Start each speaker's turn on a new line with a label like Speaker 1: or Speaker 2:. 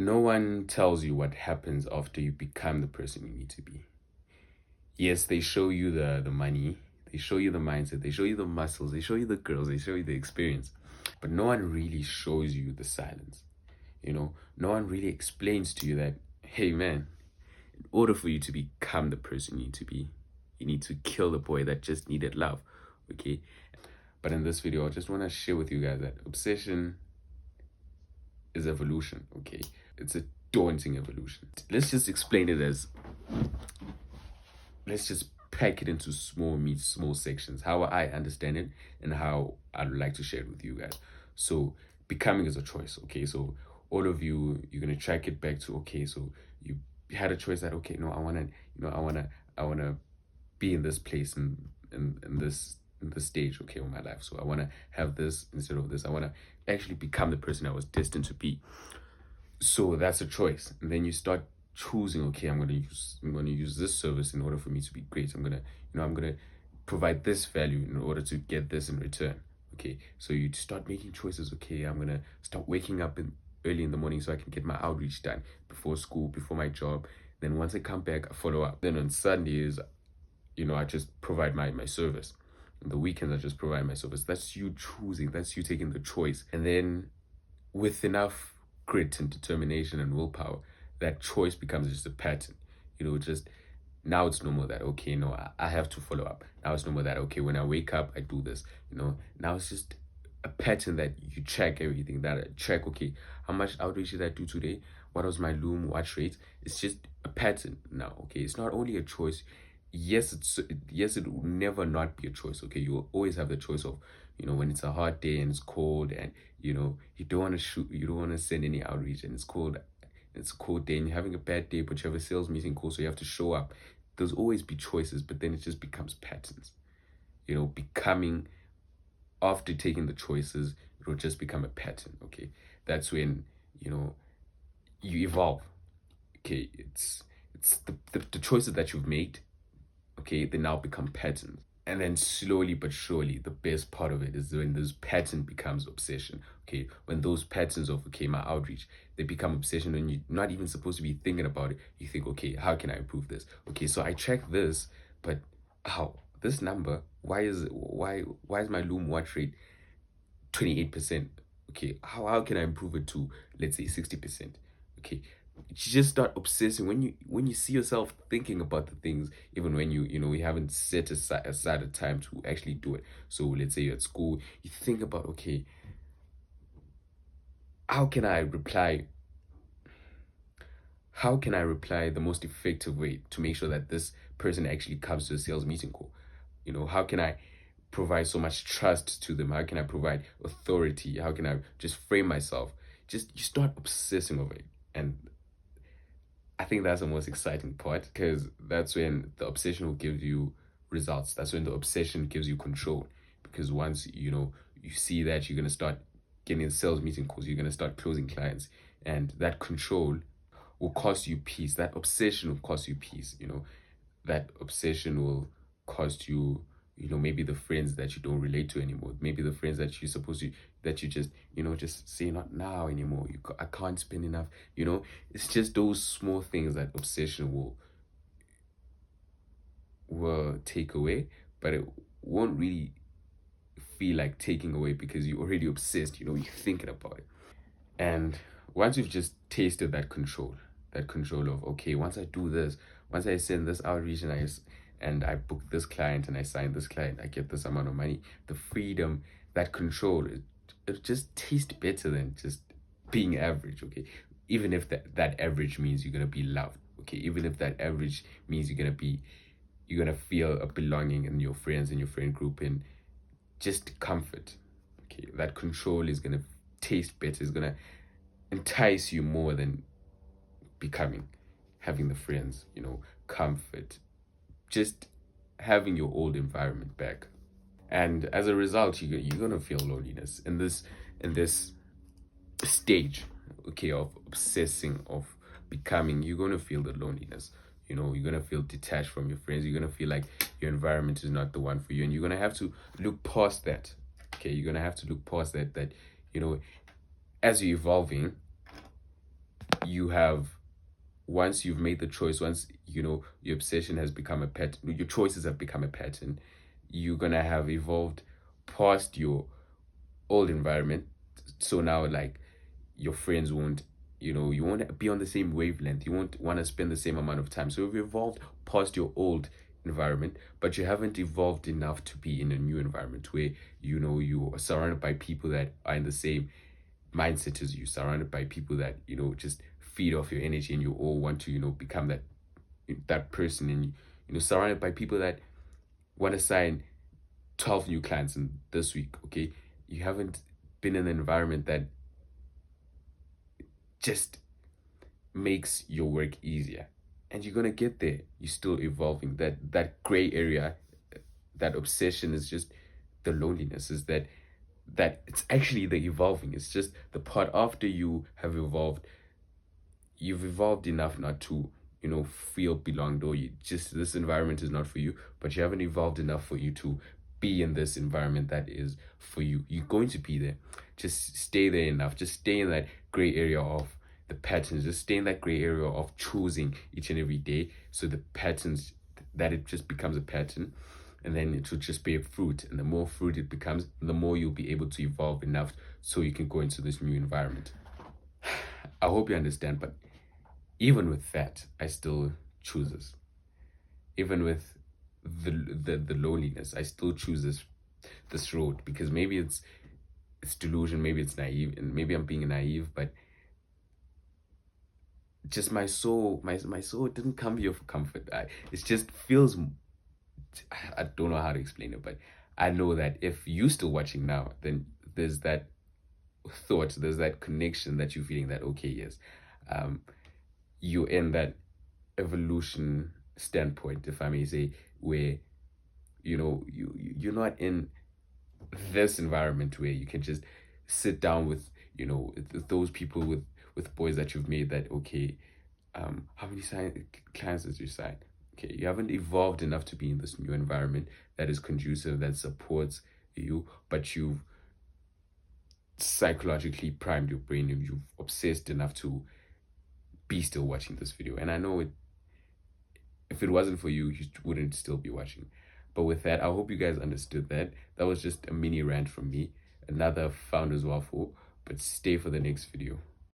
Speaker 1: No one tells you what happens after you become the person you need to be. Yes, they show you the money, they show you the mindset, they show you the muscles, they show you the girls, they show you the experience. But no one really shows you the silence. No one really explains to you that, hey man, in order for you to become the person you need to be, you need to kill the boy that just needed love. Okay. But in this video, I just want to share with you guys that obsession is evolution. Okay. It's a daunting evolution. Let's just explain it as, let's just pack it into small meat, small sections, how I understand it and how I'd like to share it with you guys. So becoming is a choice. Okay. So all of you, you're going to track it back to, okay, so you had a choice that, okay, no, I want to be in this place in this stage, okay, of my life. So I want to have this instead of this. I want to actually become the person I was destined to be. So that's a choice. And then you start choosing, okay, I'm going to use this service in order for me to be great. I'm going to provide this value in order to get this in return. Okay. So you start making choices. Okay, I'm going to start waking up early in the morning so I can get my outreach done before school, before my job. Then once I come back, I follow up. Then on Sundays, I just provide my service. On the weekends, I just provide my service. That's you choosing. That's you taking the choice. And then with enough grit and determination and willpower, that choice becomes just a pattern. Just now it's normal that, okay, no, I have to follow up. Now it's normal that, okay, when I wake up, I do this. Now it's just a pattern that you check everything. That I check, okay, how much outreach did I do today? What was my loom watch rate? It's just a pattern now. Okay, it's not only a choice. Yes, it will never not be a choice. Okay, you will always have the choice of, when it's a hot day and it's cold and you don't want to shoot, you don't want to send any outreach and it's cold. It's a cold day and you're having a bad day, but you have a sales meeting call, so you have to show up. There's always be choices, but then it just becomes patterns. Becoming, after taking the choices, it will just become a pattern. Okay, that's when you evolve. Okay, it's the choices that you've made. Okay, they now become patterns. And then slowly but surely, the best part of it is when this pattern becomes obsession. Okay, when those patterns of, okay, my outreach, they become obsession when you're not even supposed to be thinking about it. You think, okay, how can I improve this? Okay, so I check this, but how? This number, why is my loom watch rate 28%? Okay, how can I improve it to, let's say, 60%? Okay, you just start obsessing when you see yourself thinking about the things, even when you haven't set aside a time to actually do it. So let's say you're at school, you think about, okay, how can I reply the most effective way to make sure that this person actually comes to a sales meeting call? How can I provide so much trust to them? How can I provide authority? How can I just frame myself? Just you start obsessing over it. And I think that's the most exciting part, because that's when the obsession will give you results. That's when the obsession gives you control. Because once you see that, you're gonna start getting sales meeting calls, you're gonna start closing clients, and that control will cost you peace. That obsession will cost you peace. That obsession will cost you, maybe the friends that you don't relate to anymore. Maybe the friends that that you just, just say not now anymore. I can't spend enough. It's just those small things that obsession will take away, but it won't really feel like taking away because you're already obsessed. You're thinking about it. And once you've just tasted that control of, okay, once I do this, once I send this outreach and I book this client and I sign this client, I get this amount of money, the freedom, that control, it just tastes better than just being average. Okay, even if that average means you're gonna be loved. Okay, even if that average means you're gonna feel a belonging in your friends, in your friend group, and just comfort. Okay, that control is gonna taste better. It's gonna entice you more than having the friends, comfort, just having your old environment back. And as a result, you're gonna feel loneliness in this stage, okay, of obsessing, of becoming. You're gonna feel the loneliness. You're gonna feel detached from your friends. You're gonna feel like your environment is not the one for you, and you're gonna have to look past that. Okay, you're gonna have to look past that. As you're evolving, you have, once you've made the choice, once you know your obsession has become a pattern, your choices have become a pattern, you're gonna have evolved past your old environment. So now, like, your friends won't, you won't be on the same wavelength. You won't want to spend the same amount of time. So you've evolved past your old environment, but you haven't evolved enough to be in a new environment where you are surrounded by people that are in the same mindset as you, surrounded by people that just feed off your energy, and you all want to become that person, and surrounded by people that want to sign 12 new clients in this week. Okay, you haven't been in an environment that just makes your work easier, and you're gonna get there. You're still evolving. That gray area, that obsession is just the loneliness. Is that it's actually the evolving. It's just the part after you have evolved. You've evolved enough not to feel belonged, or you just, this environment is not for you, but you haven't evolved enough for you to be in this environment that is for you. You're going to be there. Just stay there enough. Just stay in that gray area of the patterns. Just stay in that gray area of choosing each and every day, so the patterns, that it just becomes a pattern, and then it will just bear fruit. And the more fruit it becomes, the more you'll be able to evolve enough so you can go into this new environment. I hope you understand, but even with that, I still choose this. Even with the loneliness, I still choose this road, because maybe it's delusion, maybe it's naive, and maybe I'm being naive, but just my soul didn't come here for comfort. It just feels, I don't know how to explain it, but I know that if you're still watching now, then there's that thought, there's that connection that you're feeling, that okay, yes, um you're in that evolution standpoint, if I may say, where you're not in this environment where you can just sit down with those people, with boys that you've made, that okay, how many clients did you sign? Okay, you haven't evolved enough to be in this new environment that is conducive, that supports you, but you've psychologically primed your brain, and you've obsessed enough to be still watching this video. And I know if it wasn't for you, you wouldn't still be watching. But with that, I hope you guys understood that. That was just a mini rant from me, another Founders Waffle, but stay for the next video.